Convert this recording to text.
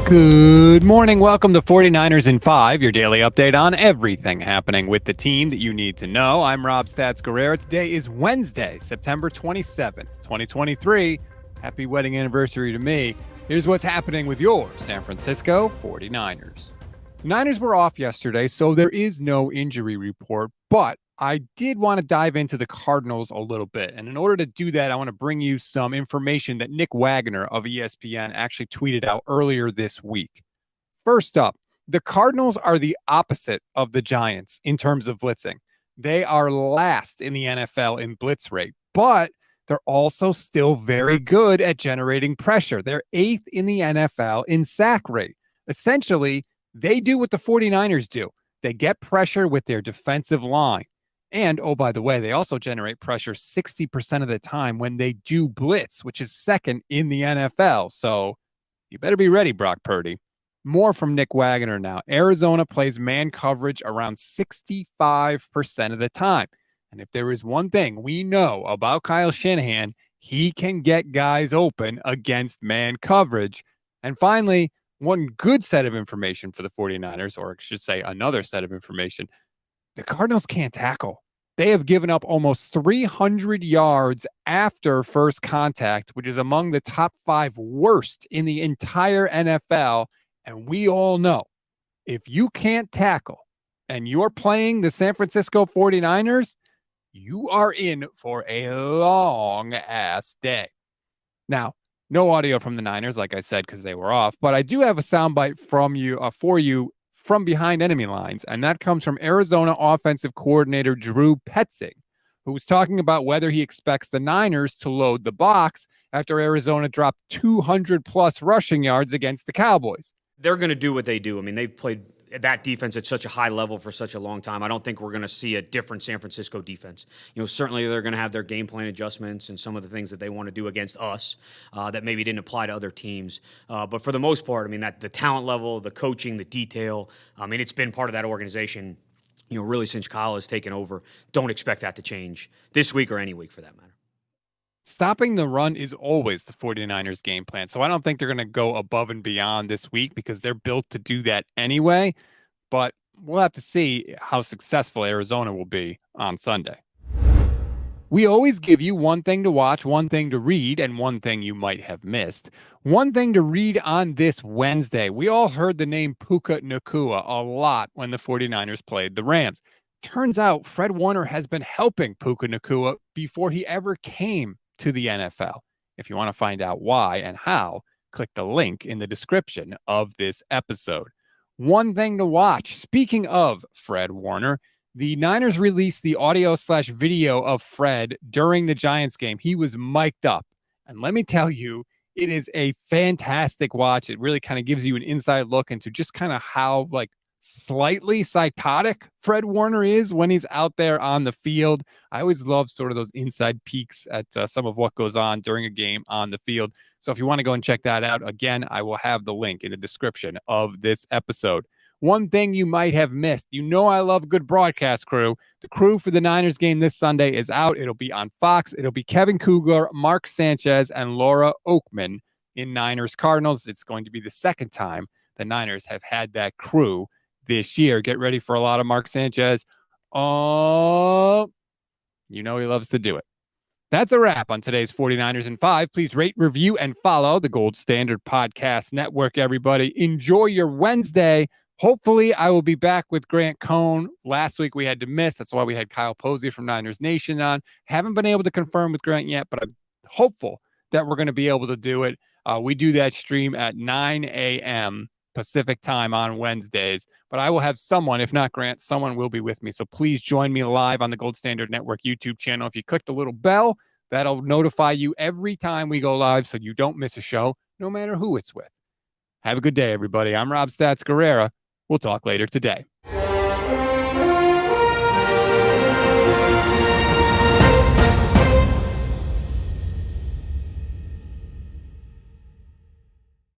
Good morning. Welcome to 49ers in 5, your daily update on everything happening with the team that you need to know. I'm Rob Stats Guerrera. Today is Wednesday, September 27th, 2023. Happy wedding anniversary to me. Here's what's happening with your San Francisco 49ers. The Niners were off yesterday, so there is no injury report, but I did want to dive into the Cardinals a little bit. And in order to do that, I want to bring you some information that Nick Wagner of ESPN actually tweeted out earlier this week. First up, the Cardinals are the opposite of the Giants in terms of blitzing. They are last in the NFL in blitz rate, but they're also still very good at generating pressure. They're 8th in the NFL in sack rate. Essentially, they do what the 49ers do. They get pressure with their defensive line. And, oh, by the way, they also generate pressure 60% of the time when they do blitz, which is second in the NFL. So you better be ready, Brock Purdy. More from Nick Wagner now. Arizona plays man coverage around 65% of the time. And if there is one thing we know about Kyle Shanahan, he can get guys open against man coverage. And finally, one good set of information for the 49ers, or I should say another set of information. The Cardinals can't tackle. They have given up almost 300 yards after first contact, which is among the top 5 worst in the entire NFL. And we all know if you can't tackle and you're playing the San Francisco 49ers, you are in for a long-ass day. Now, no audio from the Niners, like I said, because they were off, but I do have a soundbite from you for you from behind enemy lines, and that comes from Arizona offensive coordinator Drew Petzing, who was talking about whether he expects the Niners to load the box after Arizona dropped 200-plus rushing yards against the Cowboys. They're going to do what they do. I mean, they've played that defense at such a high level for such a long time. I don't think we're going to see a different San Francisco defense. You know, certainly they're going to have their game plan adjustments and some of the things that they want to do against us that maybe didn't apply to other teams. But for the most part, I mean, that the talent level, the coaching, the detail, I mean, it's been part of that organization, you know, really since Kyle has taken over. Don't expect that to change this week or any week for that matter. Stopping the run is always the 49ers game plan. So I don't think they're going to go above and beyond this week because they're built to do that anyway. But we'll have to see how successful Arizona will be on Sunday. We always give you one thing to watch, one thing to read, and one thing you might have missed. One thing to read on this Wednesday. We all heard the name Puka Nacua a lot when the 49ers played the Rams. Turns out Fred Warner has been helping Puka Nacua before he ever came to the NFL. If you want to find out why and how, click the link in the description of this episode. One thing to watch. Speaking of Fred Warner, the Niners released the audio/video of Fred during the Giants game. He was mic'd up. And let me tell you, it is a fantastic watch. It really kind of gives you an inside look into just kind of how slightly psychotic Fred Warner is when he's out there on the field. I always love sort of those inside peeks at some of what goes on during a game on the field. So if you want to go and check that out, again, I will have the link in the description of this episode. One thing you might have missed. You know I love good broadcast crew. The crew for the Niners game this Sunday is out. It'll be on Fox. It'll be Kevin Kugler, Mark Sanchez, and Laura Oakman in Niners Cardinals. It's going to be the second time the Niners have had that crew this year. Get ready for a lot of Mark Sanchez. Oh, you know he loves to do it. That's a wrap on today's 49ers in 5. Please rate, review, and follow the Gold Standard Podcast Network, everybody. Enjoy your Wednesday. Hopefully, I will be back with Grant Cohn. Last week we had to miss. That's why we had Kyle Posey from Niners Nation on. Haven't been able to confirm with Grant yet, but I'm hopeful that we're going to be able to do it. We do that stream at 9 a.m. Pacific time on Wednesdays, but I will have someone, if not Grant, someone will be with me. So please join me live on the Gold Standard Network YouTube channel. If you click the little bell, that'll notify you every time we go live so you don't miss a show, no matter who it's with. Have a good day, everybody. I'm Rob Stats Guerrera. We'll talk later today.